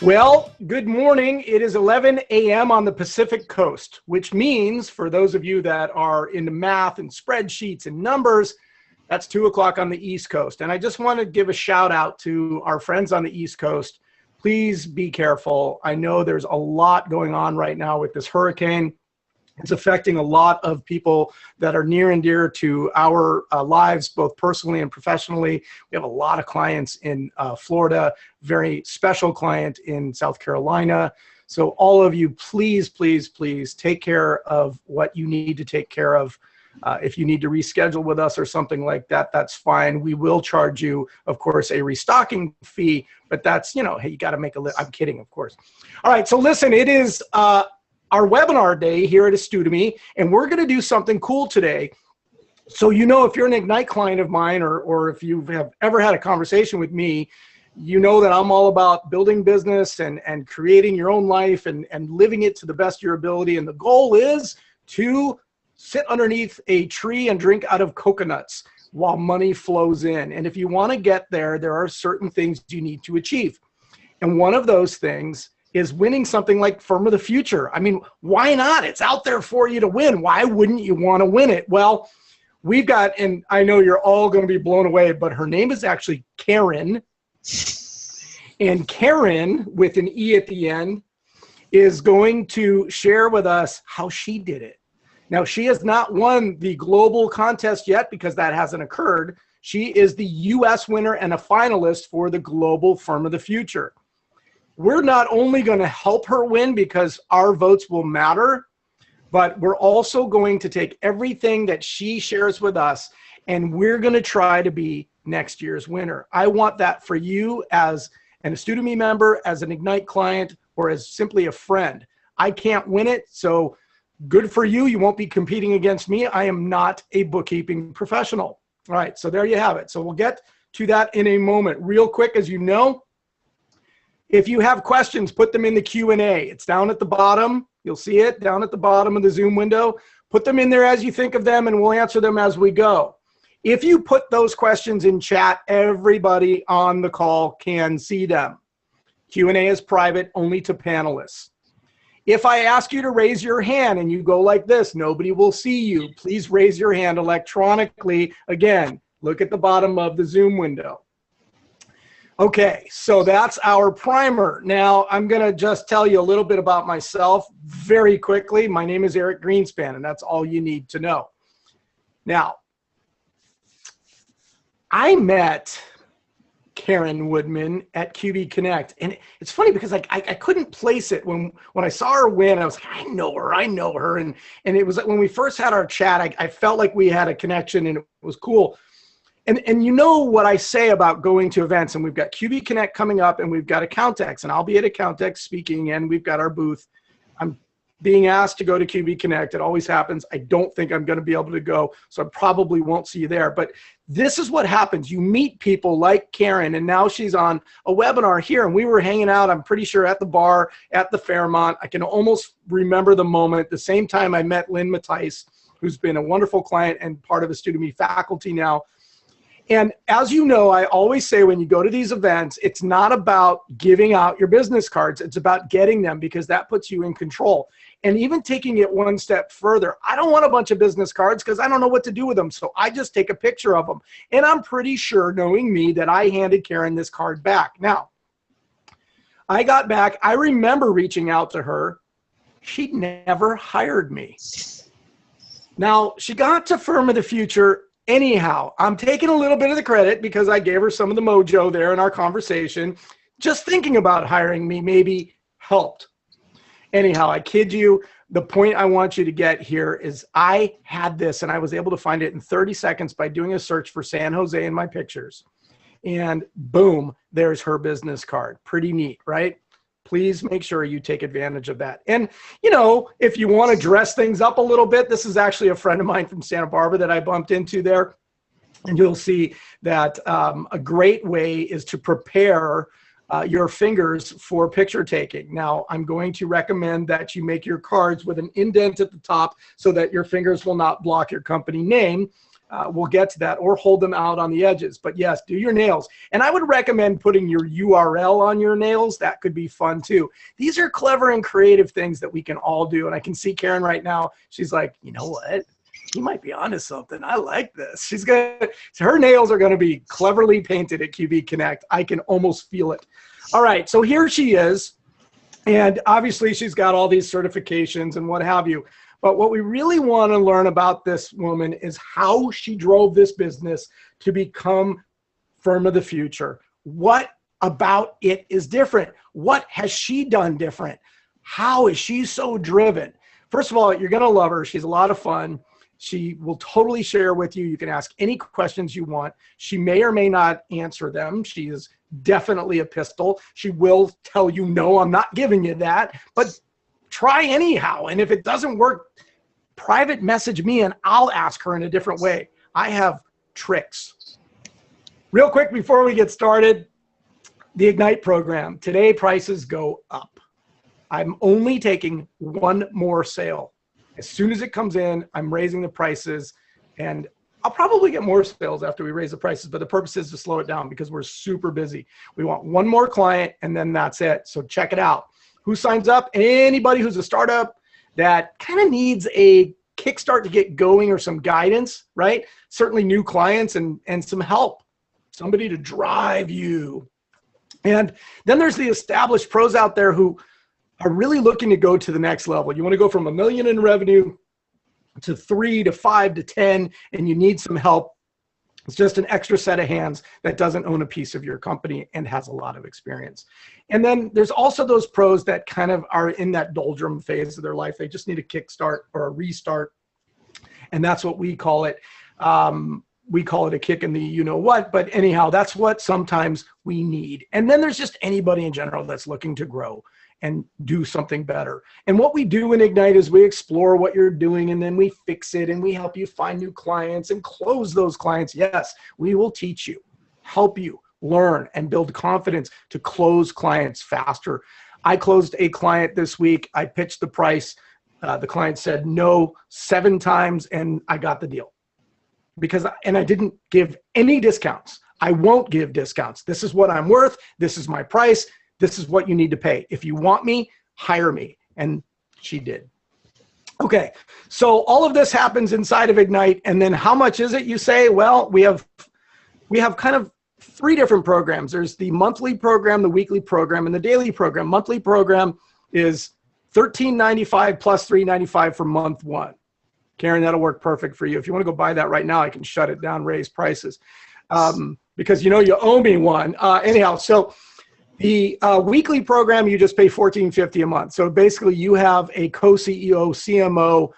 Well, good morning. It is 11 a.m. on the Pacific Coast, which means for those of you that are into math and spreadsheets and numbers, that's 2 o'clock on the East Coast. And I just want to give a shout out to our friends on the East Coast. Please be careful. I know there's a lot going on right now with this hurricane. It's affecting a lot of people that are near and dear to our lives, both personally and professionally. We have a lot of clients in Florida, very special client in South Carolina. So all of you, please, please, please take care of what you need to take care of. If you need to reschedule with us or something like that, that's fine. We will charge you, of course, a restocking fee, but that's, you know, hey, you got to make a I'm kidding, of course. All right, so listen, it is our webinar day here at Astudemy, and we're going to do something cool today. So, you know, if you're an Ignite client of mine, or if you have ever had a conversation with me, you know that I'm all about building business and creating your own life and living it to the best of your ability. And the goal is to sit underneath a tree and drink out of coconuts while money flows in. And if you want to get there, there are certain things you need to achieve. And one of those things is winning something like Firm of the Future. I mean, why not? It's out there for you to win. Why wouldn't you want to win it? Well, we've got, and I know you're all going to be blown away, but her name is actually Karine. And Karine, with an E at the end, is going to share with us how she did it. Now, she has not won the global contest yet because that hasn't occurred. She is the US winner and a finalist for the Global Firm of the Future. We're not only going to help her win because our votes will matter, but we're also going to take everything that she shares with us and we're going to try to be next year's winner. I want that for you as an Astudemy member, as an Ignite client, or as simply a friend. I can't win it, so good for you. You won't be competing against me. I am not a bookkeeping professional. All right, so there you have it. So we'll get to that in a moment. Real quick, as you know, if you have questions, put them in the Q&A. It's down at the bottom. You'll see it down at the bottom of the Zoom window. Put them in there as you think of them, and we'll answer them as we go. If you put those questions in chat, everybody on the call can see them. Q&A is private, only to panelists. If I ask you to raise your hand and you go like this, nobody will see you. Please raise your hand electronically. Again, look at the bottom of the Zoom window. Okay, so that's our primer. Now, I'm going to just tell you a little bit about myself very quickly. My name is Eric Greenspan, and that's all you need to know. Now, I met Karine Woodman at QB Connect, and it's funny because I couldn't place it when I saw her win. I was like, I know her, and it was like when we first had our chat, I felt like we had a connection, and it was cool. And you know what I say about going to events, and we've got QB Connect coming up, and we've got Accountex, and I'll be at Accountex speaking, and we've got our booth. I'm being asked to go to QB Connect. It always happens. I don't think I'm going to be able to go, so I probably won't see you there. But this is what happens. You meet people like Karine, and now she's on a webinar here, and we were hanging out, I'm pretty sure, at the bar at the Fairmont. I can almost remember the moment, the same time I met Lynn Mattice, who's been a wonderful client and part of the Astudemy faculty now. And as you know, I always say when you go to these events, it's not about giving out your business cards. It's about getting them because that puts you in control. And even taking it one step further, I don't want a bunch of business cards because I don't know what to do with them. So I just take a picture of them. And I'm pretty sure, knowing me, that I handed Karine this card back. Now, I got back. I remember reaching out to her. She'd never hired me. Now, she got to Firm of the Future. Anyhow, I'm taking a little bit of the credit because I gave her some of the mojo there in our conversation. Just thinking about hiring me maybe helped. Anyhow, I kid you. The point I want you to get here is I had this, and I was able to find it in 30 seconds by doing a search for San Jose in my pictures. And boom, there's her business card. Pretty neat, right? Please make sure you take advantage of that. And, you know, if you want to dress things up a little bit, this is actually a friend of mine from Santa Barbara that I bumped into there. And you'll see that a great way is to prepare your fingers for picture taking. Now, I'm going to recommend that you make your cards with an indent at the top so that your fingers will not block your company name. We'll get to that, or hold them out on the edges. But yes, do your nails. And I would recommend putting your URL on your nails. That could be fun too. These are clever and creative things that we can all do. And I can see Karen right now. She's like, you know what? You might be onto something. I like this. Her nails are going to be cleverly painted at QB Connect. I can almost feel it. All right, so here she is. And obviously she's got all these certifications and what have you. But what we really want to learn about this woman is how she drove this business to become firm of the future. What about it is different? What has she done different? How is she so driven? First of all, you're going to love her. She's a lot of fun. She will totally share with you. You can ask any questions you want. She may or may not answer them. She is definitely a pistol. She will tell you, no, I'm not giving you that. But try anyhow. And if it doesn't work, private message me and I'll ask her in a different way. I have tricks. Real quick before we get started, the Ignite program. Today prices go up. I'm only taking one more sale. As soon as it comes in, I'm raising the prices, and I'll probably get more sales after we raise the prices, but the purpose is to slow it down because we're super busy. We want one more client and then that's it. So check it out. Who signs up? Anybody who's a startup that kind of needs a kickstart to get going or some guidance, right? Certainly new clients and some help, somebody to drive you. And then there's the established pros out there who are really looking to go to the next level. You want to go from $1 million in revenue to 3 to 5 to 10, and you need some help. It's just an extra set of hands that doesn't own a piece of your company and has a lot of experience. And then there's also those pros that kind of are in that doldrum phase of their life. They just need a kickstart or a restart. And that's what we call it. We call it a kick in the you-know-what, but anyhow, that's what sometimes we need. And then there's just anybody in general that's looking to grow and do something better. And what we do in Ignite is we explore what you're doing, and then we fix it, and we help you find new clients and close those clients. Yes, we will teach you, help you learn, and build confidence to close clients faster. I closed a client this week. I pitched the price. The client said no 7 times, and I got the deal. And I didn't give any discounts. I won't give discounts. This is what I'm worth. This is my price. This is what you need to pay. If you want me, hire me. And she did. Okay, so all of this happens inside of Ignite. And then how much is it, you say? Well, we have kind of 3 different programs. There's the monthly program, the weekly program, and the daily program. Monthly program is $13.95 plus $3.95 for month 1. Karen, that'll work perfect for you. If you want to go buy that right now, I can shut it down, raise prices. Because you owe me one. Anyhow, so the weekly program, you just pay $14.50 a month. So basically you have a co-CEO, CMO,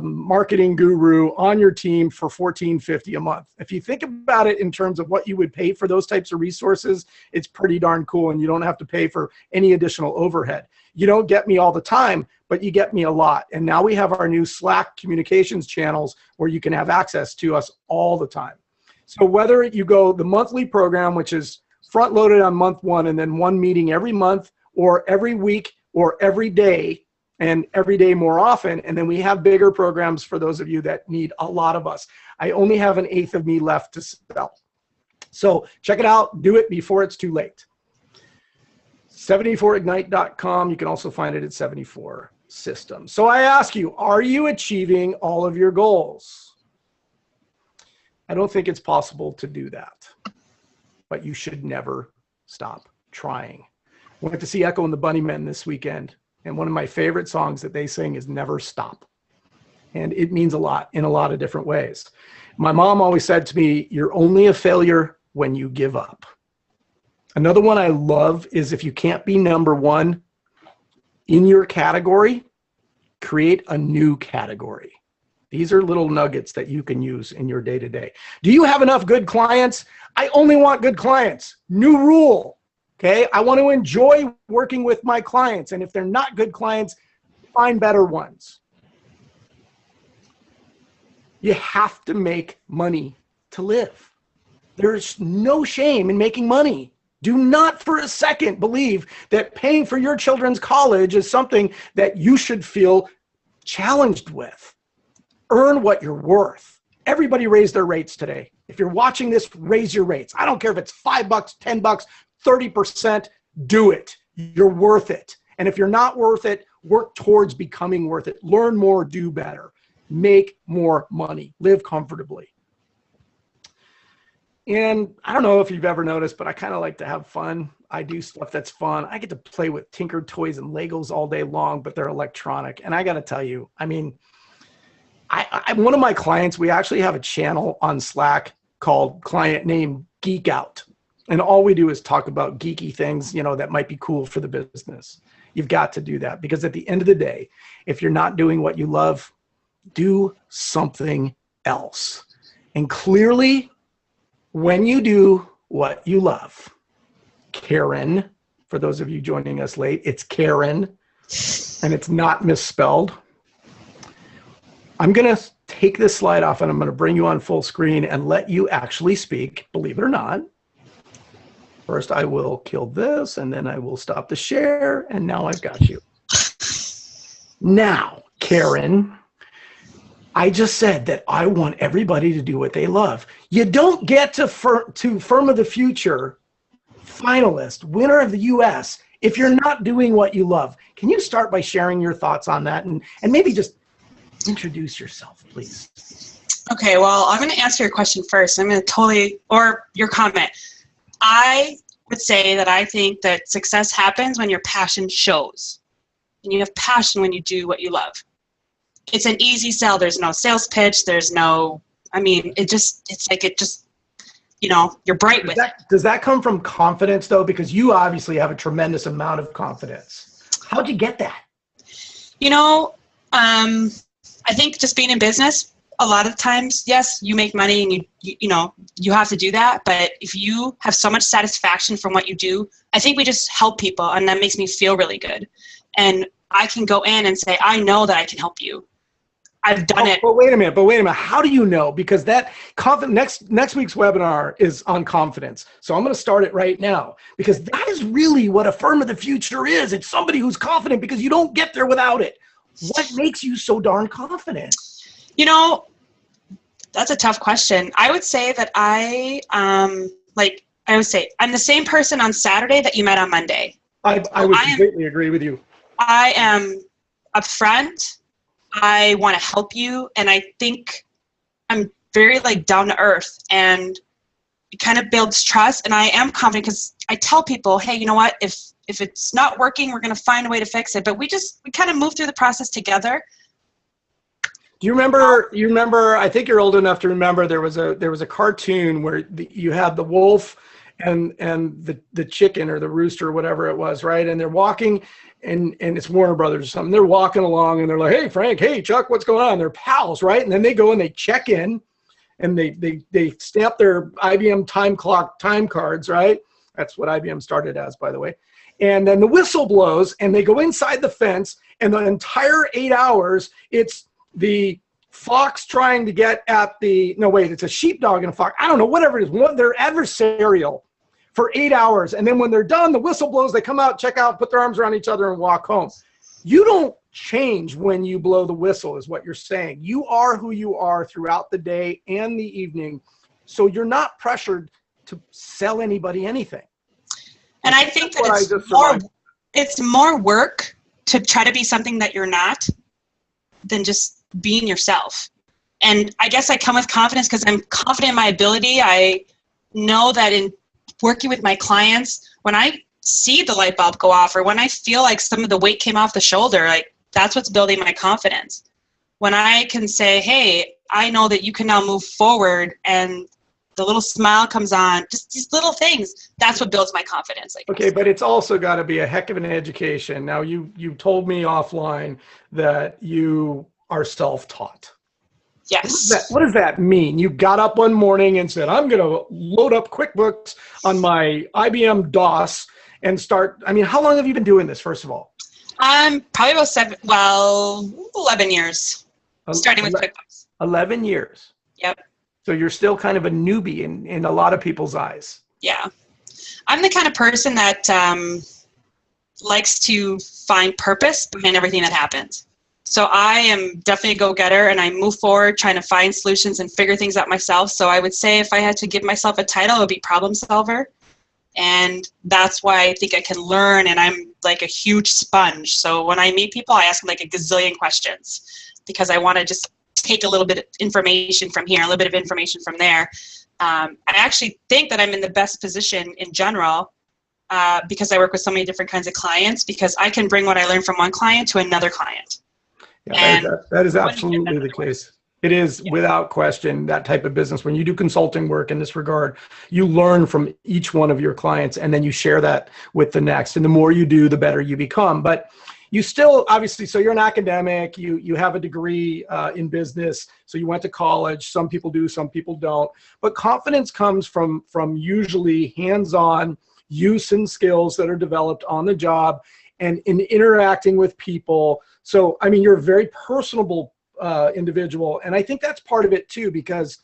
marketing guru on your team for $14.50 a month. If you think about it in terms of what you would pay for those types of resources, it's pretty darn cool, and you don't have to pay for any additional overhead. You don't get me all the time, but you get me a lot. And now we have our new Slack communications channels where you can have access to us all the time. So whether you go the monthly program, which is front loaded on month 1 and then 1 meeting every month or every week or every day, and every day more often. And then we have bigger programs for those of you that need a lot of us. I only have 1/8 of me left to sell. So check it out. Do it before it's too late. 74ignite.com. You can also find it at 74 Systems. So I ask you, are you achieving all of your goals? I don't think it's possible to do that, but you should never stop trying. I went to see Echo and the Bunnymen this weekend, and one of my favorite songs that they sing is Never Stop. And it means a lot in a lot of different ways. My mom always said to me, you're only a failure when you give up. Another one I love is if you can't be number 1 in your category, create a new category. These are little nuggets that you can use in your day-to-day. Do you have enough good clients? I only want good clients. New rule. Okay, I want to enjoy working with my clients. And if they're not good clients, find better ones. You have to make money to live. There's no shame in making money. Do not for a second believe that paying for your children's college is something that you should feel challenged with. Earn what you're worth. Everybody raise their rates today. If you're watching this, raise your rates. I don't care if it's $5, $10, 30%, do it. You're worth it. And if you're not worth it, work towards becoming worth it. Learn more, do better. Make more money. Live comfortably. And I don't know if you've ever noticed, but I kind of like to have fun. I do stuff that's fun. I get to play with Tinker Toys and Legos all day long, but they're electronic. And I got to tell you, I mean, one of my clients, we actually have a channel on Slack called Client Name Geek Out. And all we do is talk about geeky things, you know, that might be cool for the business. You've got to do that, because at the end of the day, if you're not doing what you love, do something else. And clearly, when you do what you love, Karen, for those of you joining us late, it's Karen, and it's not misspelled. I'm going to take this slide off and I'm going to bring you on full screen and let you actually speak, believe it or not. First, I will kill this, and then I will stop the share, and now I've got you. Now, Karen, I just said that I want everybody to do what they love. You don't get to Firm of the Future finalist, winner of the US, if you're not doing what you love. Can you start by sharing your thoughts on that, and maybe just introduce yourself, please? Okay, well, I'm going to answer your question first. I'm going to or your comment. I would say that I think that success happens when your passion shows. And you have passion when you do what you love. It's an easy sell. There's no sales pitch. There's no, I mean, it's like it just, you know, you're bright with it. Does that come from confidence, though? Because you obviously have a tremendous amount of confidence. How'd you get that? You know, I think just being in business, a lot of times, yes, you make money and you know, you have to do that. But if you have so much satisfaction from what you do, I think we just help people, and that makes me feel really good. And I can go in and say, I know that I can help you. I've done it. But wait a minute. How do you know? Because that next week's webinar is on confidence. So I'm going to start it right now, because that is really what a firm of the future is. It's somebody who's confident, because you don't get there without it. What makes you so darn confident? You know, that's a tough question. I would say that I'm the same person on Saturday that you met on Monday. I would completely agree with you. I am upfront. I want to help you, and I think I'm very down to earth, and it kind of builds trust. And I am confident because I tell people, hey, you know what? If it's not working, we're going to find a way to fix it. But we kind of move through the process together. Do you remember? I think you're old enough to remember. There was a cartoon where you had the wolf and the chicken or the rooster or whatever it was, right? And they're walking. And it's Warner Brothers or something. They're walking along and they're like, hey, Frank, hey, Chuck, what's going on? They're pals, right? And then they go and they check in and they stamp their IBM time cards, right? That's what IBM started as, by the way. And then the whistle blows and they go inside the fence, and the entire 8 hours, it's the fox trying to get at it's a sheepdog and a fox. I don't know, whatever it is. They're adversarial for 8 hours. And then when they're done, the whistle blows, they come out, check out, put their arms around each other and walk home. You don't change when you blow the whistle, is what you're saying. You are who you are throughout the day and the evening. So you're not pressured to sell anybody anything. And I think that it's more work to try to be something that you're not than just being yourself. And I guess I come with confidence because I'm confident in my ability. I know that in working with my clients, when I see the light bulb go off, or when I feel like some of the weight came off the shoulder, that's what's building my confidence. When I can say, hey, I know that you can now move forward, and the little smile comes on, just these little things, that's what builds my confidence. Okay, but it's also got to be a heck of an education. Now, you told me offline that you are self-taught. Yes. What does that mean? You got up one morning and said, I'm going to load up QuickBooks on my IBM DOS and start. I mean, how long have you been doing this, first of all? Probably about 11 years, starting with QuickBooks. 11 years. Yep. So you're still kind of a newbie in a lot of people's eyes. Yeah. I'm the kind of person that likes to find purpose behind everything that happens. So I am definitely a go-getter, and I move forward trying to find solutions and figure things out myself. So I would say if I had to give myself a title, it would be problem solver. And that's why I think I can learn, and I'm like a huge sponge. So when I meet people, I ask them like a gazillion questions because I want to just take a little bit of information from here, a little bit of information from there. I actually think that I'm in the best position in general because I work with so many different kinds of clients, because I can bring what I learned from one client to another client. Yeah, that is absolutely the case. It is, without question, that type of business. When you do consulting work in this regard, you learn from each one of your clients, and then you share that with the next. And the more you do, the better you become. But you still, obviously, so you're an academic, you have a degree in business, so you went to college. Some people do, some people don't. But confidence comes from usually hands-on use and skills that are developed on the job and in interacting with people. So, I mean, you're a very personable individual. And I think that's part of it too, because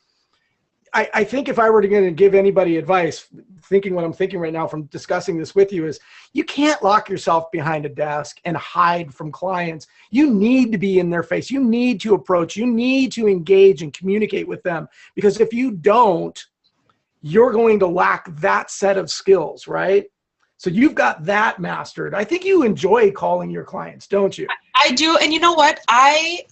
I think if I were to give anybody advice, thinking what I'm thinking right now from discussing this with you, is you can't lock yourself behind a desk and hide from clients. You need to be in their face. You need to approach, you need to engage and communicate with them, because if you don't, you're going to lack that set of skills, right? So you've got that mastered. I think you enjoy calling your clients, don't you? I do. And you know what? I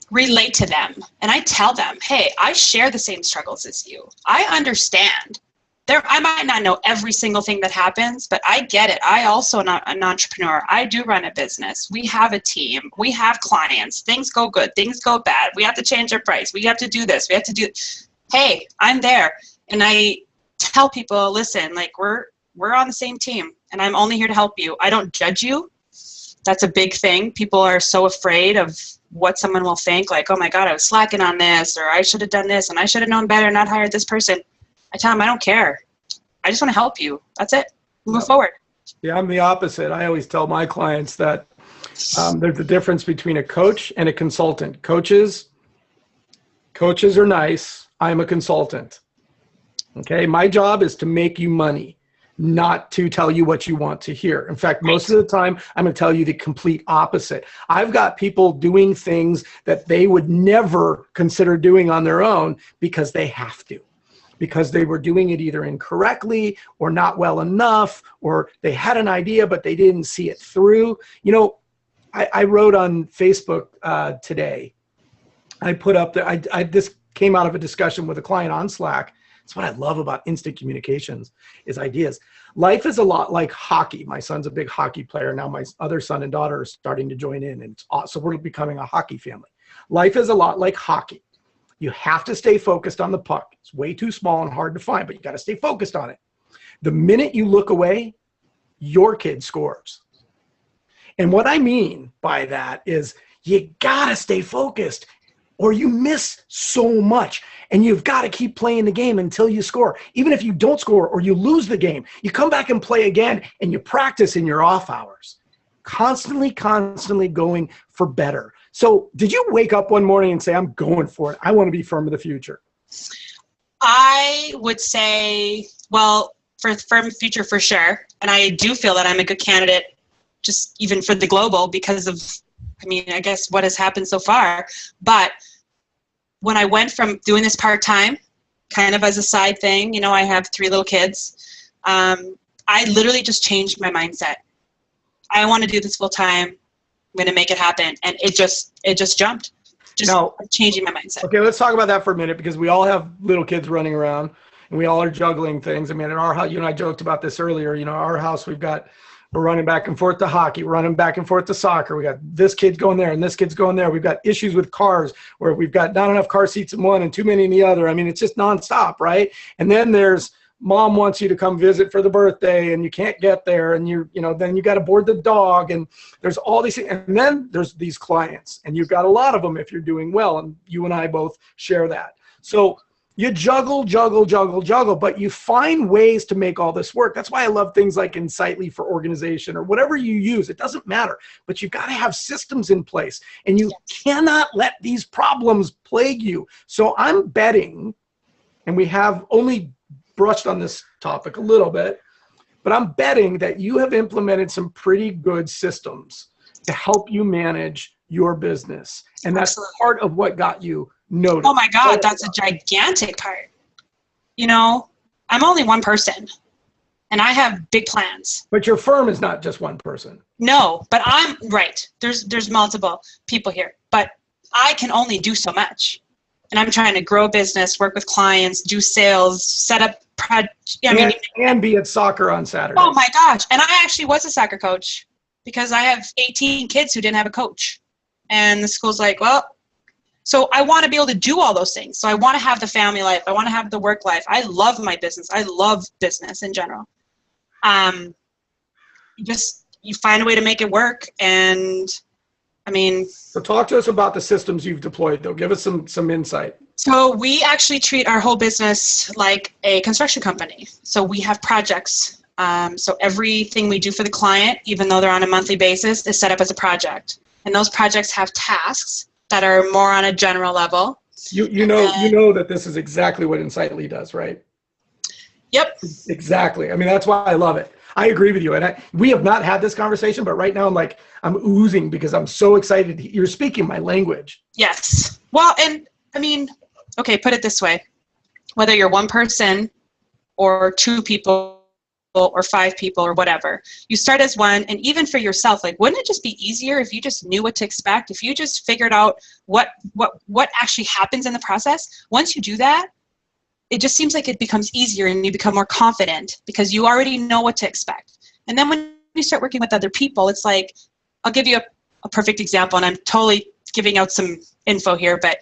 relate to them, and I tell them, hey, I share the same struggles as you. I understand. I might not know every single thing that happens, but I get it. I also am an entrepreneur. I do run a business. We have a team. We have clients. Things go good. Things go bad. We have to change our price. We have to do this. We have to do. Hey, I'm there. And I tell people, listen, like we're on the same team, and I'm only here to help you. I don't judge you. That's a big thing. People are so afraid of what someone will think, like, oh my God, I was slacking on this, or I should have done this, and I should have known better, not hired this person. I tell them, I don't care. I just want to help you. That's it. Move forward. Yeah, I'm the opposite. I always tell my clients that there's a difference between a coach and a consultant. Coaches are nice. I'm a consultant. Okay, my job is to make you money, not to tell you what you want to hear. In fact, most of the time, I'm going to tell you the complete opposite. I've got people doing things that they would never consider doing on their own because they have to, because they were doing it either incorrectly or not well enough, or they had an idea, but they didn't see it through. You know, I wrote on Facebook today, I put up there, this came out of a discussion with a client on Slack. That's what I love about instant communications, is ideas. Life is a lot like hockey. My son's a big hockey player. Now my other son and daughter are starting to join in, and so we're becoming a hockey family. Life is a lot like hockey. You have to stay focused on the puck. It's way too small and hard to find, but you got to stay focused on it. The minute you look away, your kid scores. And what I mean by that is you got to stay focused, or you miss so much. And you've got to keep playing the game until you score. Even if you don't score or you lose the game, you come back and play again, and you practice in your off hours. Constantly going for better. So did you wake up one morning and say, I'm going for it, I want to be firm of the future? I would say, well, for firm future for sure. And I do feel that I'm a good candidate, just even for the global, because of, I mean, I guess what has happened so far. But when I went from doing this part-time, kind of as a side thing, you know, I have 3 little kids. I literally just changed my mindset. I want to do this full-time. I'm going to make it happen. And it just jumped. Now, changing my mindset. Okay, let's talk about that for a minute, because we all have little kids running around, and we all are juggling things. I mean, in our house, you and I joked about this earlier, you know, our house, we're running back and forth to hockey, we're running back and forth to soccer. We got this kid's going there and this kid's going there. We've got issues with cars where we've got not enough car seats in one and too many in the other. I mean, it's just nonstop, right? And then there's mom wants you to come visit for the birthday and you can't get there, and then you got to board the dog, and there's all these things. And then there's these clients, and you've got a lot of them if you're doing well, and you and I both share that. So you juggle, but you find ways to make all this work. That's why I love things like Insightly for organization, or whatever you use. It doesn't matter, but you've got to have systems in place, and you cannot let these problems plague you. So I'm betting, and we have only brushed on this topic a little bit, but I'm betting that you have implemented some pretty good systems to help you manage your business. And that's Absolutely. part of what got you noticed. Oh my God, that's a gigantic part. You know, I'm only one person and I have big plans. But your firm is not just one person. No, but I'm right. There's multiple people here, but I can only do so much. And I'm trying to grow a business, work with clients, do sales, set up and be at soccer on Saturday. Oh my gosh. And I actually was a soccer coach because I have 18 kids who didn't have a coach. And the school's like, well, so I want to be able to do all those things. So I want to have the family life. I want to have the work life. I love my business. I love business in general. You find a way to make it work. And I mean. So talk to us about the systems you've deployed though. Give us some insight. So we actually treat our whole business like a construction company. So we have projects. So everything we do for the client, even though they're on a monthly basis, is set up as a project. And those projects have tasks that are more on a general level. You know that this is exactly what Insightly does, right? Yep. Exactly. I mean, that's why I love it. I agree with you. And we have not had this conversation, but right now I'm oozing because I'm so excited. You're speaking my language. Yes. Well, and I mean, okay, put it this way. Whether you're one person or two people or five people or whatever, you start as one. And even for yourself, like, wouldn't it just be easier if you just knew what to expect? If you just figured out what actually happens in the process? Once you do that, it just seems like it becomes easier and you become more confident because you already know what to expect. And then when you start working with other people, it's like, I'll give you a perfect example, and I'm totally giving out some info here, but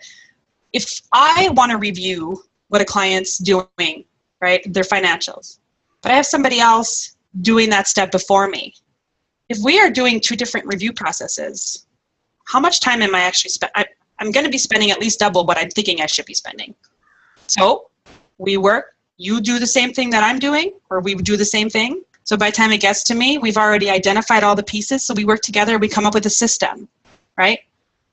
if I want to review what a client's doing, right, their financials, but I have somebody else doing that step before me, if we are doing two different review processes, how much time am I actually spending? I'm going to be spending at least double what I'm thinking I should be spending. So we work, you do the same thing that I'm doing, or we do the same thing. So by the time it gets to me, we've already identified all the pieces. So we work together, we come up with a system, right?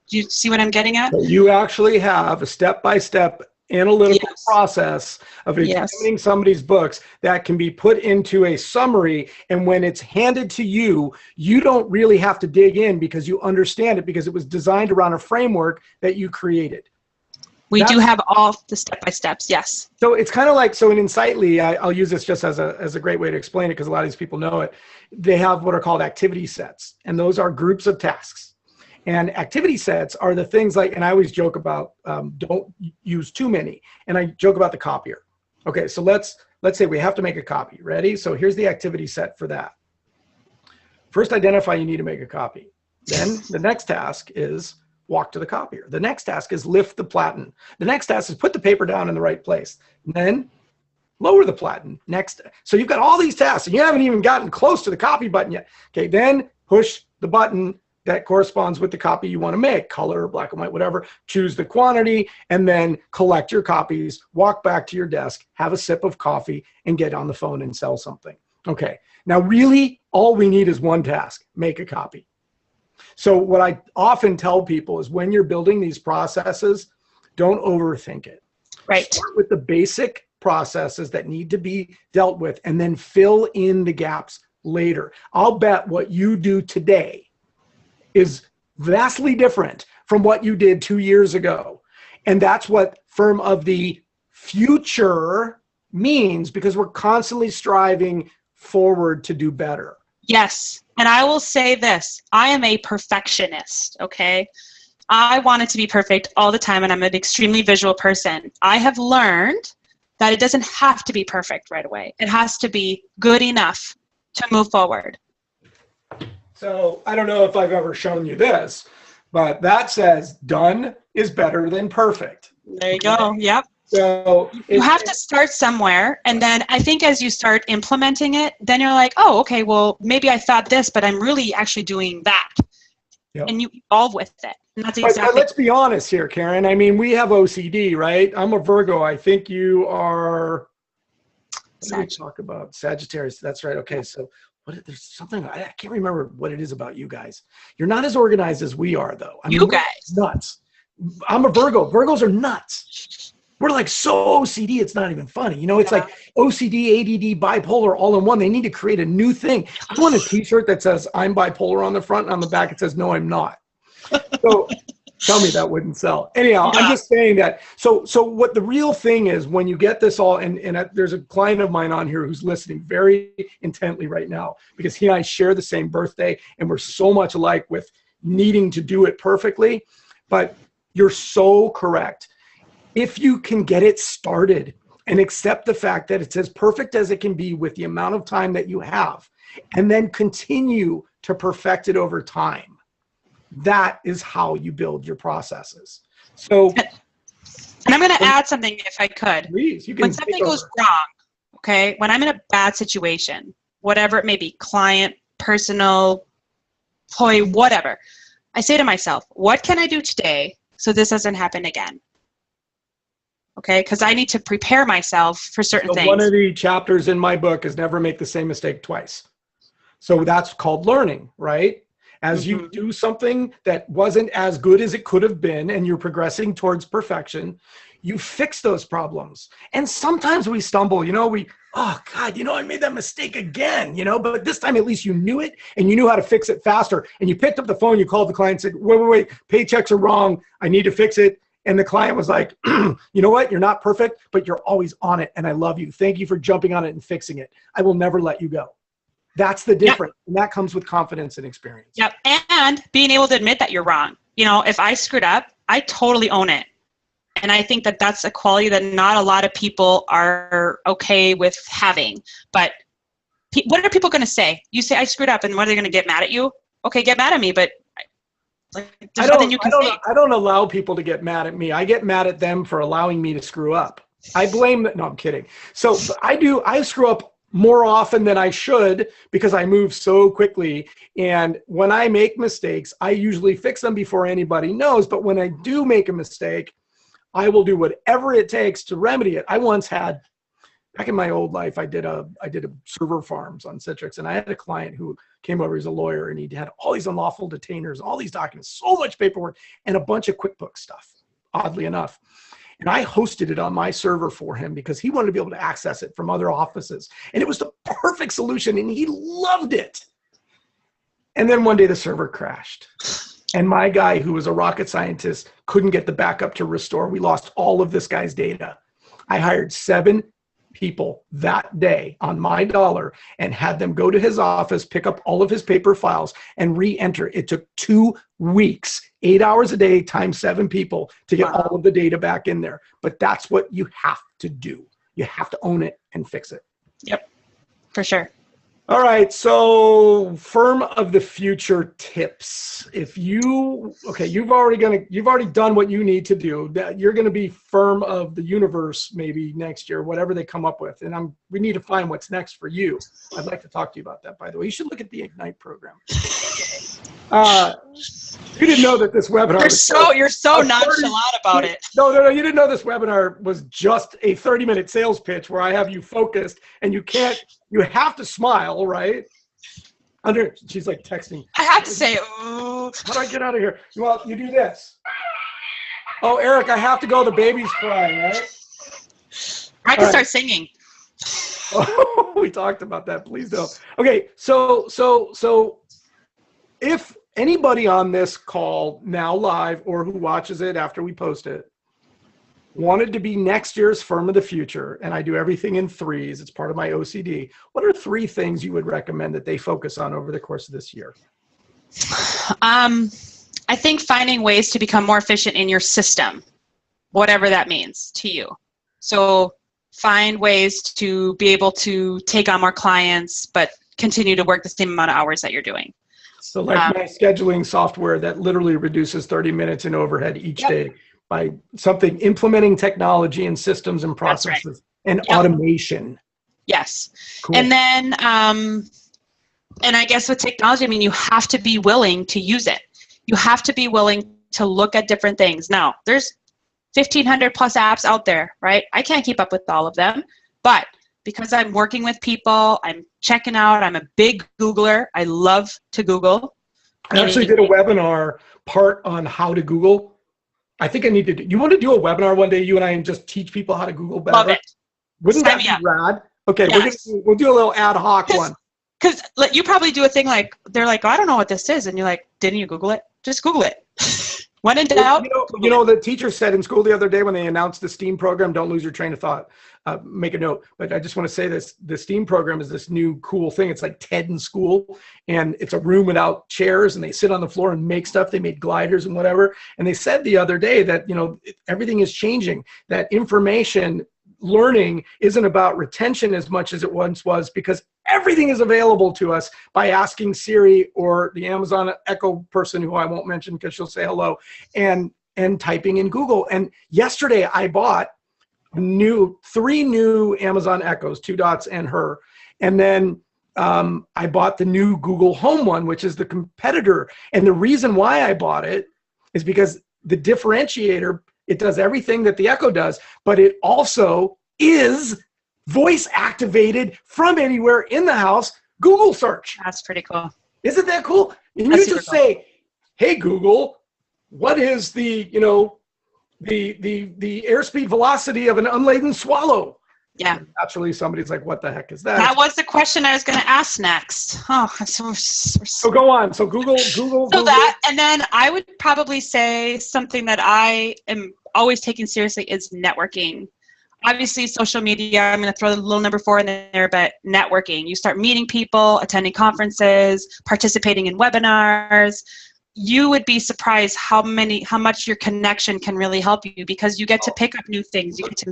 Do you see what I'm getting at? You actually have a step-by-step analytical process of examining somebody's books that can be put into a summary. And when it's handed to you, you don't really have to dig in because you understand it because it was designed around a framework that you created. We do have all the step-by-steps, yes. So it's kind of like, so in Insightly, I'll use this just as a great way to explain it because a lot of these people know it. They have what are called activity sets, and those are groups of tasks. And activity sets are the things like, and I always joke about, don't use too many. And I joke about the copier. Okay, so let's say we have to make a copy. Ready? So here's the activity set for that. First, identify you need to make a copy. Then the next task is walk to the copier. The next task is lift the platen. The next task is put the paper down in the right place. And then lower the platen. Next. So you've got all these tasks and you haven't even gotten close to the copy button yet. Okay, then push the button that corresponds with the copy you want to make, color, black and white, whatever, choose the quantity, and then collect your copies, walk back to your desk, have a sip of coffee, and get on the phone and sell something. Okay, now really all we need is one task, make a copy. So what I often tell people is when you're building these processes, don't overthink it. Right. Start with the basic processes that need to be dealt with and then fill in the gaps later. I'll bet what you do today is vastly different from what you did 2 years ago. And that's what firm of the future means because we're constantly striving forward to do better. Yes. And I will say this, I am a perfectionist, okay? I want it to be perfect all the time, and I'm an extremely visual person. I have learned that it doesn't have to be perfect right away. It has to be good enough to move forward. So I don't know if I've ever shown you this, but that says done is better than perfect. There you go. Yep. So you have to start somewhere, and then I think as you start implementing it, then you're like, oh, okay, well, maybe I thought this, but I'm really actually doing that. Yep. And you evolve with it. And that's exactly. But let's be honest here, Karen. I mean, we have OCD, right? I'm a Virgo. I think you are. What did we talk about? Sagittarius. That's right. Okay, so. There's something, I can't remember what it is about you guys. You're not as organized as we are, though. I mean, you guys. Nuts. I'm a Virgo. Virgos are nuts. We're like so OCD, it's not even funny. You know, it's like OCD, ADD, bipolar all in one. They need to create a new thing. I want a t-shirt that says I'm bipolar on the front, and on the back it says, no, I'm not. So tell me that wouldn't sell. Anyhow, yeah. I'm just saying that. So what the real thing is when you get this all, and there's a client of mine on here who's listening very intently right now because he and I share the same birthday and we're so much alike with needing to do it perfectly. But you're so correct. If you can get it started and accept the fact that it's as perfect as it can be with the amount of time that you have, and then continue to perfect it over time, that is how you build your processes. So, and I'm going to add something if I could. Please, you can. When something goes wrong, okay, when I'm in a bad situation, whatever it may be, client, personal, employee, whatever, I say to myself, what can I do today so this doesn't happen again? Okay, because I need to prepare myself for certain things. One of the chapters in my book is never make the same mistake twice. So that's called learning, right? As you do something that wasn't as good as it could have been and you're progressing towards perfection, you fix those problems. And sometimes we stumble, oh God, I made that mistake again, but this time at least you knew it and you knew how to fix it faster. And you picked up the phone, you called the client and said, wait, paychecks are wrong. I need to fix it. And the client was like, you know what? You're not perfect, but you're always on it. And I love you. Thank you for jumping on it and fixing it. I will never let you go. That's the difference. Yep. And that comes with confidence and experience. Yep. And being able to admit that you're wrong. If I screwed up, I totally own it. And I think that that's a quality that not a lot of people are okay with having. But what are people going to say? You say, I screwed up, and what are they going to get mad at you? Okay, get mad at me, but there's nothing you can say. I don't allow people to get mad at me. I get mad at them for allowing me to screw up. I blame them. No, I'm kidding. So I screw up more often than I should because I move so quickly. And when I make mistakes, I usually fix them before anybody knows. But when I do make a mistake, I will do whatever it takes to remedy it. I once had, back in my old life, I did a server farms on Citrix, and I had a client who came over as a lawyer, and he had all these unlawful detainers, all these documents, so much paperwork, and a bunch of QuickBooks stuff, oddly enough. And I hosted it on my server for him because he wanted to be able to access it from other offices. And it was the perfect solution, and he loved it. And then one day the server crashed. And my guy, who was a rocket scientist, couldn't get the backup to restore. We lost all of this guy's data. I hired 7 people that day on my dollar and had them go to his office, pick up all of his paper files, and re-enter. It took 2 weeks, 8 hours a day times 7 people to get all of the data back in there. But that's what you have to do. You have to own it and fix it. Yep, for sure. All right, so firm of the future tips. If you've already done what you need to do. You're going to be firm of the universe maybe next year, whatever they come up with. And we need to find what's next for you. I'd like to talk to you about that, by the way. You should look at the Ignite program. You didn't know that this webinar. You're so nonchalant about it. No. You didn't know this webinar was just a 30-minute sales pitch where I have you focused, and you have to smile, right? She's like texting. I have to say, ooh. How do I get out of here? Well, you do this. Oh, Eric, I have to go. The baby's crying, right? I can start singing. Oh, we talked about that. Please don't. Okay, so if anybody on this call now live or who watches it after we post it wanted to be next year's firm of the future, and I do everything in 3s, it's part of my OCD, what are 3 things you would recommend that they focus on over the course of this year? I think finding ways to become more efficient in your system, whatever that means to you. So find ways to be able to take on more clients, but continue to work the same amount of hours that you're doing. So like my scheduling software that literally reduces 30 minutes in overhead each day by implementing technology and systems and processes and automation. Yes. Cool. And then, and I guess with technology, you have to be willing to use it. You have to be willing to look at different things. Now, there's 1,500 plus apps out there, right? I can't keep up with all of them, but because I'm working with people, I'm checking out, I'm a big Googler. I love to Google. I actually did a webinar part on how to Google. I think I need to do, you want to do a webinar one day, you and I, and just teach people how to Google better? Love it. Wouldn't that be rad? Okay, yes. We'll do a little ad hoc one. Because you probably do a thing like, they're like, oh, I don't know what this is. And you're like, didn't you Google it? Just Google it. When in doubt, you know, the teacher said in school the other day when they announced the STEAM program, don't lose your train of thought. Make a note. But I just want to say this, the STEAM program is this new cool thing. It's like TED in school, and it's a room without chairs, and they sit on the floor and make stuff. They made gliders and whatever. And they said the other day that, you know, everything is changing, that information learning isn't about retention as much as it once was, because everything is available to us by asking Siri or the Amazon Echo person, who I won't mention because she'll say hello, and typing in Google. And yesterday I bought three new Amazon Echoes, 2 Dots and her. And then I bought the new Google Home one, which is the competitor. And the reason why I bought it is because the differentiator, it does everything that the Echo does, but it also is voice activated from anywhere in the house, Google search. That's pretty cool. Isn't that cool? And That's you just say, hey, Google, what is the, you know, the airspeed velocity of an unladen swallow? Yeah. And naturally, somebody's like, what the heck is that? That was the question I was going to ask next. Oh, so go on. So Google. So that, and then I would probably say something that I am always taking seriously is networking. Obviously, social media, I'm going to throw the little number 4 in there, but networking. You start meeting people, attending conferences, participating in webinars. You would be surprised how much your connection can really help you, because you get to pick up new things. You get to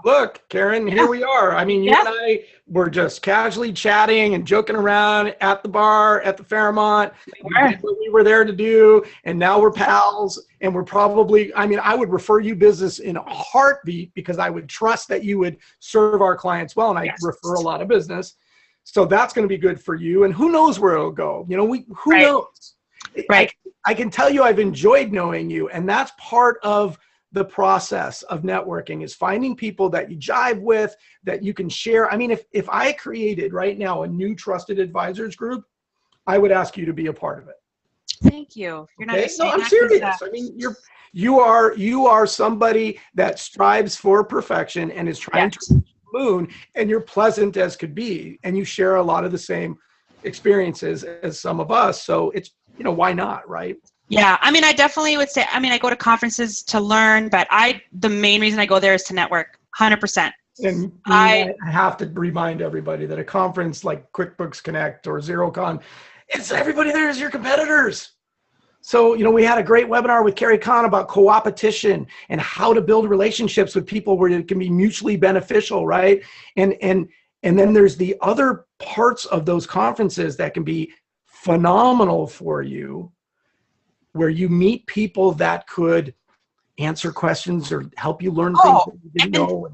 look, Karen, here we are. I mean, you and I were just casually chatting and joking around at the bar at the Fairmont. We did what we were there to do, and now we're pals, and we're probably, I mean, I would refer you business in a heartbeat, because I would trust that you would serve our clients well, and I refer a lot of business. So that's going to be good for you, and who knows where it'll go. You know, who knows? Right. I can tell you I've enjoyed knowing you, and that's part of the process of networking, is finding people that you jive with, that you can share. I mean, if I created right now a new trusted advisors group, I would ask you to be a part of it. Thank you. You're not no, I'm serious. I mean, you are somebody that strives for perfection and is trying to reach the moon, and you're pleasant as could be, and you share a lot of the same experiences as some of us. So it's, you know, why not, right? Yeah, I mean, I definitely would say, I mean, I go to conferences to learn, but the main reason I go there is to network, 100%. And I have to remind everybody that a conference like QuickBooks Connect or ZeroCon, it's everybody there is your competitors. So, you know, we had a great webinar with Karine about co-opetition and how to build relationships with people where it can be mutually beneficial, right? And then there's the other parts of those conferences that can be phenomenal for you, where you meet people that could answer questions or help you learn things that you didn't know.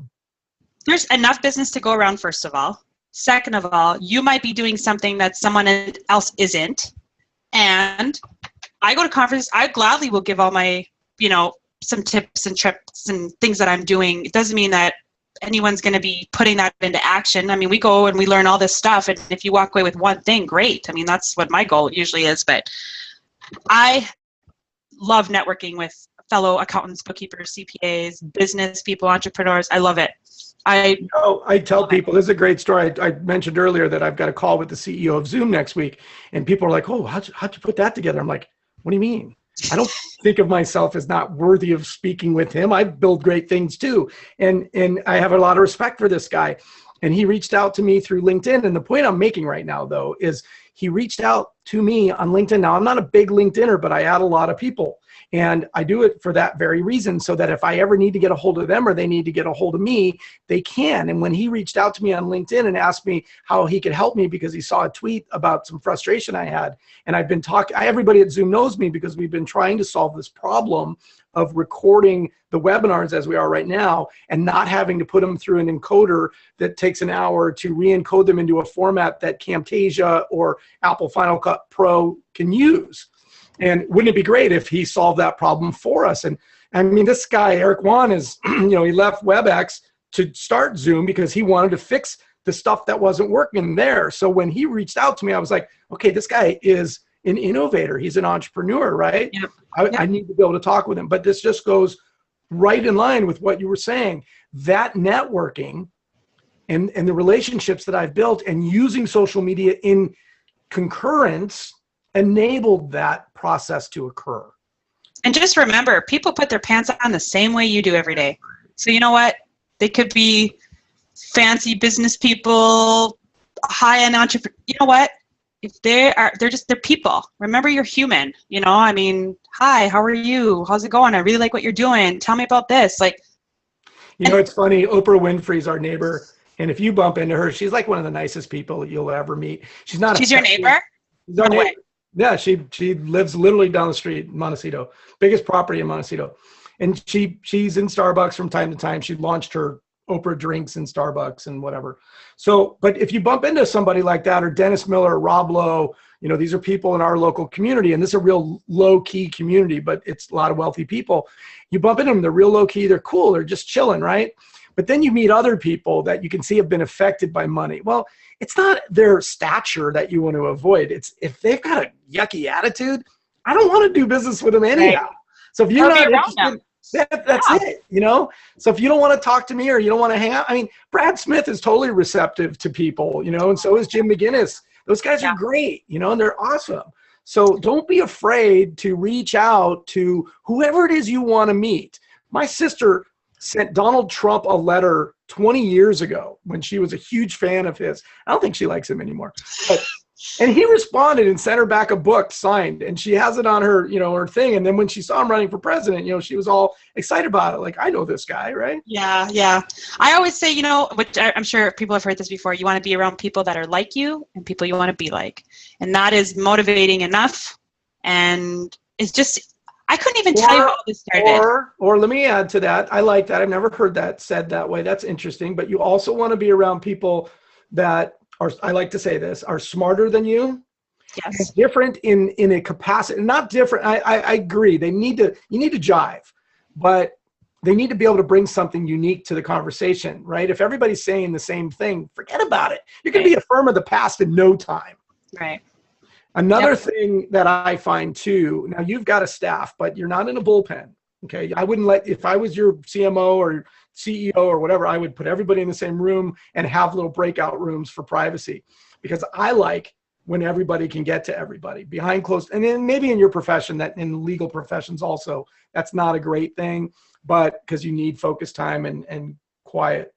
There's enough business to go around, first of all. Second of all, you might be doing something that someone else isn't. And I go to conferences, I gladly will give all my, you know, some tips and trips and things that I'm doing. It doesn't mean that anyone's going to be putting that into action. I mean, we go and we learn all this stuff, and if you walk away with one thing, great. I mean, that's what my goal usually is. But I love networking with fellow accountants, bookkeepers, CPAs, business people, entrepreneurs. I love it. I tell people, this is a great story. I mentioned earlier that I've got a call with the CEO of Zoom next week, and people are like, oh, how'd you put that together? I'm like, what do you mean? I don't think of myself as not worthy of speaking with him. I build great things too. And I have a lot of respect for this guy. And he reached out to me through LinkedIn. And the point I'm making right now, though, is he reached out to me on LinkedIn. Now, I'm not a big LinkedIner, but I add a lot of people. And I do it for that very reason, so that if I ever need to get a hold of them or they need to get a hold of me, they can. And when he reached out to me on LinkedIn and asked me how he could help me because he saw a tweet about some frustration I had, and I've been talking, everybody at Zoom knows me because we've been trying to solve this problem of recording the webinars as we are right now and not having to put them through an encoder that takes an hour to re-encode them into a format that Camtasia or Apple Final Cut Pro can use. And wouldn't it be great if he solved that problem for us? And I mean, this guy, Eric Wan, is, you know, he left WebEx to start Zoom because he wanted to fix the stuff that wasn't working there. So when he reached out to me, I was like, okay, this guy is an innovator. He's an entrepreneur, right? Yep. I need to be able to talk with him. But this just goes right in line with what you were saying. That networking and the relationships that I've built and using social media in concurrence enabled that process to occur. And just remember, people put their pants on the same way you do every day. So you know what? They could be fancy business people, high-end entrepreneurs. You know what? If they're people. Remember, you're human. You know, I mean, hi, how are you? How's it going? I really like what you're doing. Tell me about this. Like, you know, it's funny. Oprah Winfrey's our neighbor, and if you bump into her, she's like one of the nicest people you'll ever meet. She's not. She's your neighbor? She's our neighbor. Yeah, she lives literally down the street in Montecito, biggest property in Montecito, and she's in Starbucks from time to time. She launched her Oprah drinks in Starbucks and whatever. So, but if you bump into somebody like that, or Dennis Miller, or Rob Lowe, you know, these are people in our local community, and this is a real low key community, but it's a lot of wealthy people. You bump into them, they're real low key, they're cool, they're just chilling, right? But then you meet other people that you can see have been affected by money. Well, it's not their stature that you want to avoid. It's if they've got a yucky attitude, I don't want to do business with them anyhow. Right. So if you're not interested, that's it, you know? So if you don't want to talk to me or you don't want to hang out, I mean, Brad Smith is totally receptive to people, you know, and so is Jim McGinnis. Those guys are great, you know, and they're awesome. So don't be afraid to reach out to whoever it is you want to meet. My sister sent Donald Trump a letter 20 years ago when she was a huge fan of his. I don't think she likes him anymore. And he responded and sent her back a book signed, and she has it on her, you know, her thing. And then when she saw him running for president, you know, she was all excited about it. Like, I know this guy, right? Yeah, yeah. I always say, you know, which I'm sure people have heard this before, you want to be around people that are like you and people you want to be like. And that is motivating enough. And it's just, I couldn't even tell you how this started. Or let me add to that. I like that. I've never heard that said that way. That's interesting. But you also want to be around people that are, I like to say this, are smarter than you. Yes. Different in a capacity. Not different. I agree. You need to jive, but they need to be able to bring something unique to the conversation, right? If everybody's saying the same thing, forget about it. You're going to be a firm of the past in no time. Right. Another thing that I find too, now you've got a staff, but you're not in a bullpen. Okay. I wouldn't if I was your CMO or CEO or whatever, I would put everybody in the same room and have little breakout rooms for privacy, because I like when everybody can get to everybody behind closed. And then maybe in your profession, that in legal professions also, that's not a great thing, but because you need focus time and quiet.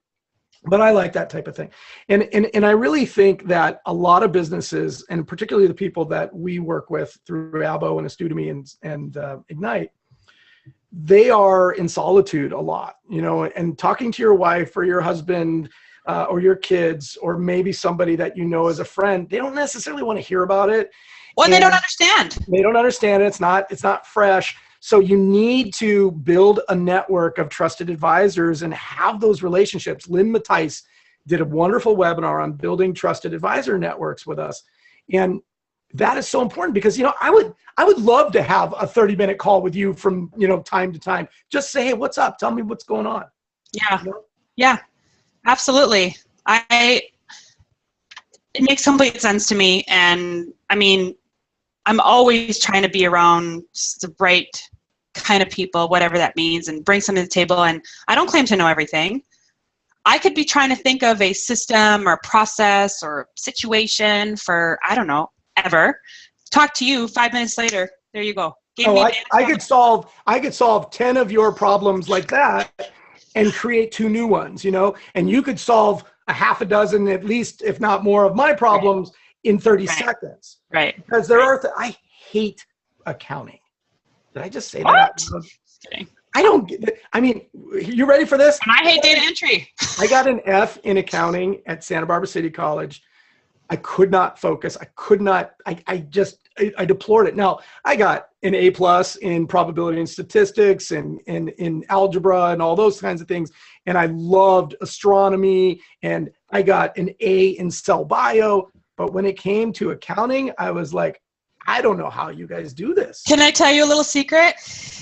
But I like that type of thing. And I really think that a lot of businesses, and particularly the people that we work with through Abo and Astudemy and Ignite, they are in solitude a lot, you know, and talking to your wife or your husband or your kids, or maybe somebody that you know as a friend, they don't necessarily want to hear about it. Well, they don't understand. They don't understand it. It's not fresh. So you need to build a network of trusted advisors and have those relationships. Lynn Matthijs did a wonderful webinar on building trusted advisor networks with us. And that is so important because, you know, I would love to have a 30-minute call with you from, you know, time to time. Just say, hey, what's up? Tell me what's going on. Yeah. You know? Yeah, absolutely. It makes complete sense to me. And I mean, I'm always trying to be around the right kind of people, whatever that means, and bring something to the table. And I don't claim to know everything. I could be trying to think of a system or process or situation for, I don't know, ever. Talk to you 5 minutes later. There you go. I could solve 10 of your problems like that and create 2 new ones, you know, and you could solve a half a dozen, at least, if not more, of my problems in 30 seconds. Right. Because there are, I hate accounting. Did I just say what? That? Just kidding. I don't get it. I mean, you ready for this? And I hate data entry. I got an F in accounting at Santa Barbara City College. I could not focus. I could not, I deplored it. Now, I got an A+ in probability and statistics and in algebra and all those kinds of things. And I loved astronomy, and I got an A in cell bio. But when it came to accounting, I was like, I don't know how you guys do this. Can I tell you a little secret?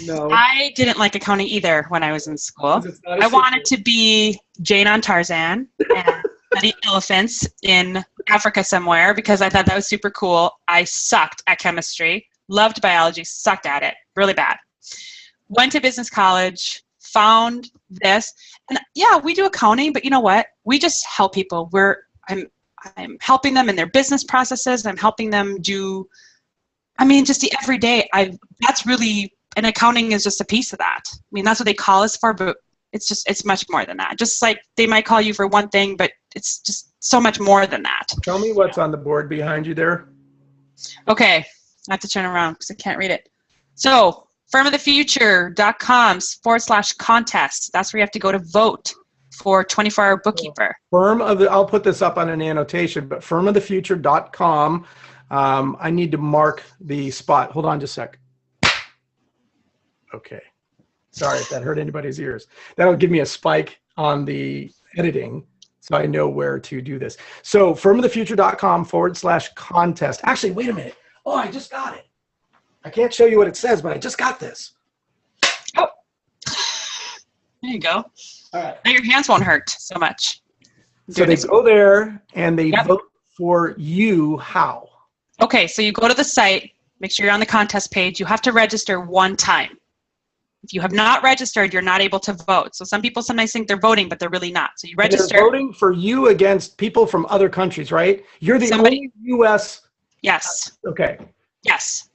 No. I didn't like accounting either when I was in school. I wanted to be Jane on Tarzan and study elephants in Africa somewhere because I thought that was super cool. I sucked at chemistry, loved biology, sucked at it really bad. Went to business college, found this, and yeah, we do accounting, but you know what? We just help people. I'm helping them in their business processes. I'm helping them do, I mean, just the everyday. That's really and accounting is just a piece of that. I mean, that's what they call us for, but it's much more than that. Just like they might call you for one thing, but it's just so much more than that. Tell me what's on the board behind you there. Okay, I have to turn around because I can't read it. So firmofthefuture.com/contest. That's where you have to go to vote for 24-hour bookkeeper. I'll put this up on an annotation, but firmofthefuture.com. I need to mark the spot. Hold on just a sec. Okay. Sorry if that hurt anybody's ears. That'll give me a spike on the editing so I know where to do this. So firmofthefuture.com/contest. Actually, wait a minute. Oh, I just got it. I can't show you what it says, but I just got this. Oh, there you go. All right. Now your hands won't hurt so much. So they go there and they vote for you how? Okay, so you go to the site, make sure you're on the contest page. You have to register one time. If you have not registered, you're not able to vote. So some people sometimes think they're voting, but they're really not. So you register. They're voting for you against people from other countries, right? You're the only U.S. Yes. Okay. Yes.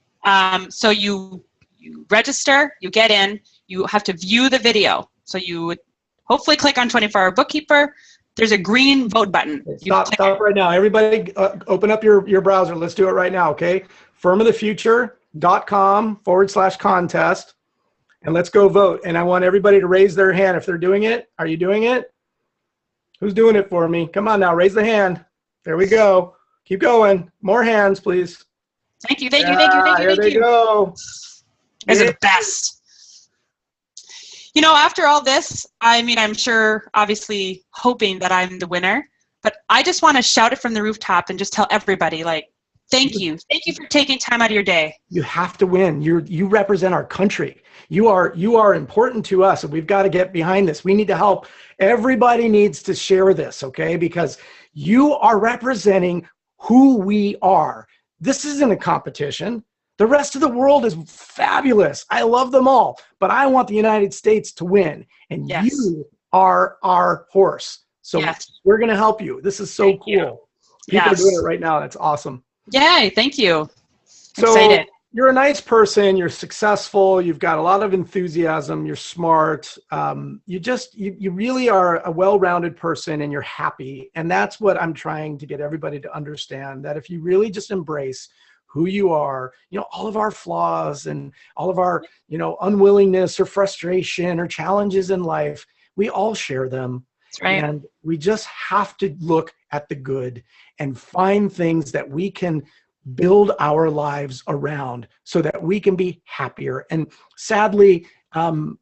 So you register, you get in, you have to view the video. So you would hopefully click on 24-hour bookkeeper. There's a green vote button. Stop right now. Everybody open up your browser. Let's do it right now, okay? firmofthefuture.com/contest. And let's go vote. And I want everybody to raise their hand if they're doing it. Are you doing it? Who's doing it for me? Come on now, raise the hand. There we go. Keep going. More hands, please. Thank you, thank you, thank you, thank you, thank you. There they go. These are the best. You know, after all this, I mean, I'm sure, obviously, hoping that I'm the winner, but I just want to shout it from the rooftop and just tell everybody, like, thank you. Thank you for taking time out of your day. You have to win. You represent our country. You are important to us, and we've got to get behind this. We need to help. Everybody needs to share this, okay? Because you are representing who we are. This isn't a competition. The rest of the world is fabulous. I love them all, but I want the United States to win, and you are our horse. So we're going to help you. This is so cool. People are doing it right now. That's awesome. Yay, thank you. So excited. You're a nice person. You're successful. You've got a lot of enthusiasm. You're smart. You really are a well-rounded person, and you're happy. And that's what I'm trying to get everybody to understand, that if you really just embrace who you are, you know, all of our flaws and all of our, you know, unwillingness or frustration or challenges in life, we all share them. That's right. And we just have to look at the good and find things that we can build our lives around so that we can be happier. And sadly,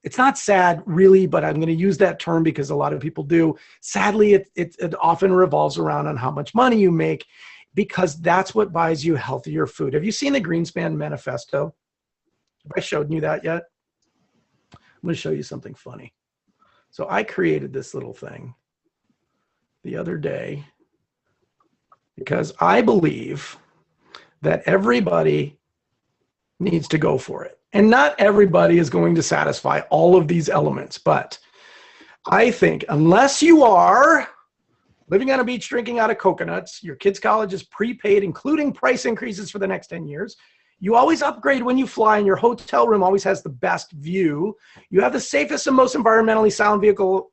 it's not sad really, but I'm going to use that term because a lot of people do. Sadly, it often revolves around on how much money you make, because that's what buys you healthier food. Have you seen the Greenspan Manifesto? Have I showed you that yet? I'm going to show you something funny. So I created this little thing the other day because I believe that everybody needs to go for it. And not everybody is going to satisfy all of these elements, but I think unless you are living on a beach drinking out of coconuts, your kid's college is prepaid, including price increases for the next 10 years, you always upgrade when you fly, and your hotel room always has the best view, you have the safest and most environmentally sound vehicle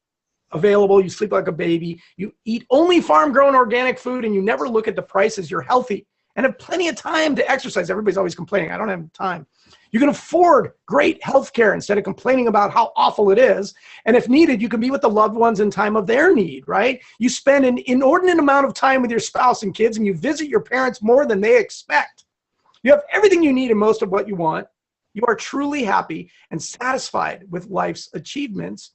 available, you sleep like a baby, you eat only farm-grown organic food, and you never look at the prices, you're healthy, and have plenty of time to exercise. Everybody's always complaining, I don't have time. You can afford great health care instead of complaining about how awful it is. And if needed, you can be with the loved ones in time of their need, right? You spend an inordinate amount of time with your spouse and kids, and you visit your parents more than they expect. You have everything you need and most of what you want. You are truly happy and satisfied with life's achievements.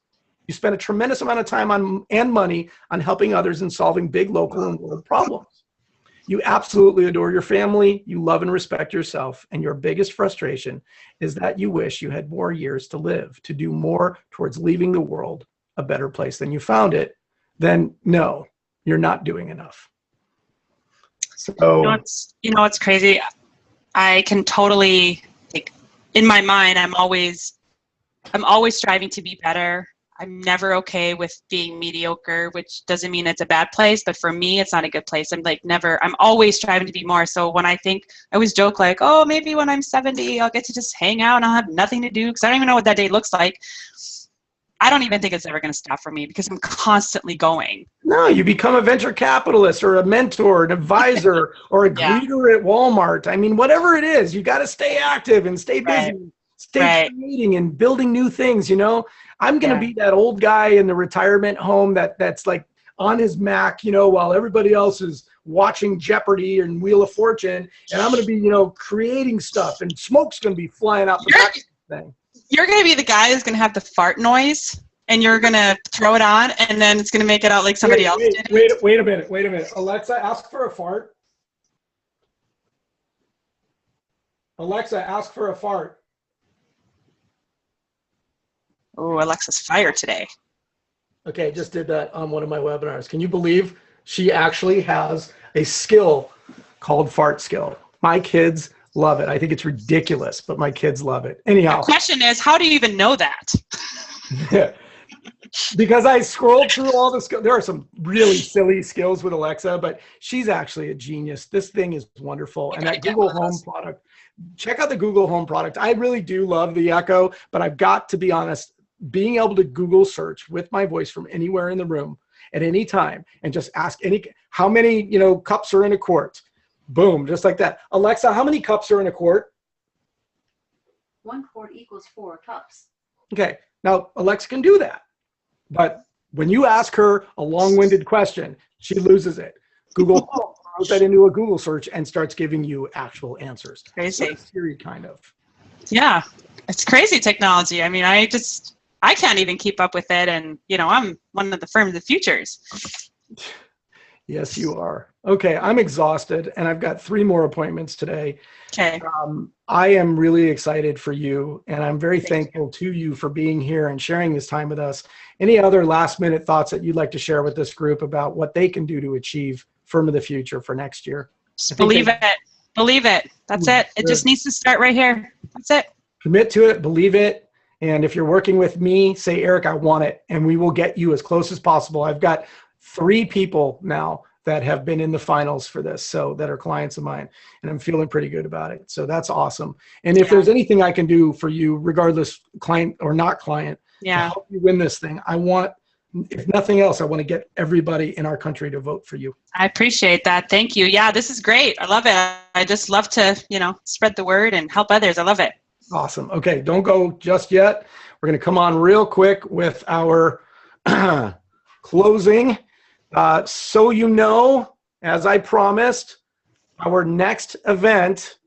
You spend a tremendous amount of time and money on helping others and solving big local and world problems. You absolutely adore your family, you love and respect yourself, and your biggest frustration is that you wish you had more years to live, to do more towards leaving the world a better place than you found it. Then no, you're not doing enough. So you know what's crazy? I can totally, like, in my mind, I'm always striving to be better. I'm never okay with being mediocre, which doesn't mean it's a bad place, but for me, it's not a good place. I'm always striving to be more. So when I always joke like, oh, maybe when I'm 70, I'll get to just hang out and I'll have nothing to do because I don't even know what that day looks like. I don't even think it's ever going to stop for me because I'm constantly going. No, you become a venture capitalist or a mentor, an advisor, or a greeter at Walmart. I mean, whatever it is, you got to stay active and stay busy, stay creating and building new things, you know? I'm going to be that old guy in the retirement home that's like on his Mac, you know, while everybody else is watching Jeopardy and Wheel of Fortune. And I'm going to be, you know, creating stuff and smoke's going to be flying out the back of the thing. You're going to be the guy who's going to have the fart noise and you're going to throw it on and then it's going to make it out like somebody else did. Wait a minute. Alexa, ask for a fart. Alexa, ask for a fart. Oh, Alexa's fired today. Okay, just did that on one of my webinars. Can you believe she actually has a skill called fart skill? My kids love it. I think it's ridiculous, but my kids love it. Anyhow. The question is, how do you even know that? Because I scrolled through all the skills. There are some really silly skills with Alexa, but she's actually a genius. This thing is wonderful. And that Google Home product, check out the Google Home product. I really do love the Echo, but I've got to be honest, being able to Google search with my voice from anywhere in the room at any time and just ask how many, you know, cups are in a quart? Boom, just like that. Alexa, how many cups are in a quart? 1 quart equals 4 cups. Okay, now Alexa can do that. But when you ask her a long-winded question, she loses it. Google Home throws that into a Google search and starts giving you actual answers. Crazy. Like Siri, kind of. Yeah, it's crazy technology. I mean, I can't even keep up with it. And, you know, I'm one of the firm of the futures. Yes, you are. Okay, I'm exhausted, and I've got 3 more appointments today. Okay. I am really excited for you, and I'm very thankful to you for being here and sharing this time with us. Any other last-minute thoughts that you'd like to share with this group about what they can do to achieve Firm of the Future for next year? Just believe it. Believe it. That's it. It just needs to start right here. That's it. Commit to it. Believe it. And if you're working with me, say, Eric, I want it, and we will get you as close as possible. I've got 3 people now that have been in the finals for this, so that are clients of mine, and I'm feeling pretty good about it. So that's awesome. And if there's anything I can do for you, regardless client or not client, to help you win this thing, I want, if nothing else, I want to get everybody in our country to vote for you. I appreciate that. Thank you. Yeah, this is great. I love it. I just love to, you know, spread the word and help others. I love it. Awesome. Okay, don't go just yet. We're going to come on real quick with our closing. So you know, as I promised, our next event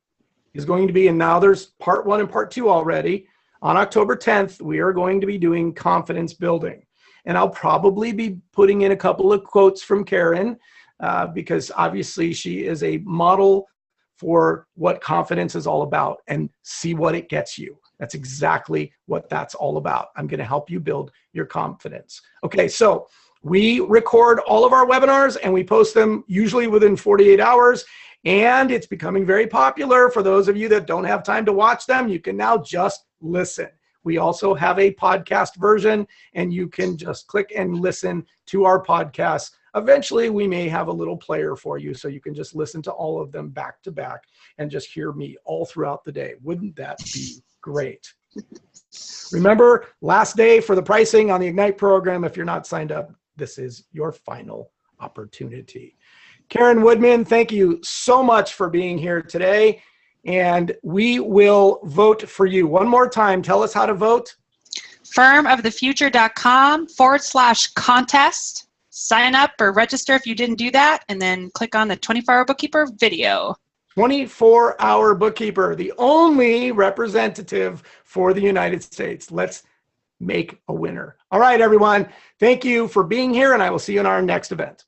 is going to be, and now there's part 1 and part 2 already. On October 10th, we are going to be doing confidence building. And I'll probably be putting in a couple of quotes from Karine because obviously she is a model for what confidence is all about, and see what it gets you. That's exactly what that's all about. I'm going to help you build your confidence. Okay, so we record all of our webinars and we post them usually within 48 hours. And it's becoming very popular. For those of you that don't have time to watch them, you can now just listen. We also have a podcast version, and you can just click and listen to our podcasts. Eventually, we may have a little player for you, so you can just listen to all of them back to back and just hear me all throughout the day. Wouldn't that be great? Remember, last day for the pricing on the Ignite program. If you're not signed up, this is your final opportunity. Karine Woodman, thank you so much for being here today. And we will vote for you. One more time, tell us how to vote. firmofthefuture.com/contest. Sign up or register if you didn't do that, and then click on the 24-hour bookkeeper video. 24-hour bookkeeper, the only representative for the United States. Let's make a winner. All right, everyone. Thank you for being here, and I will see you in our next event.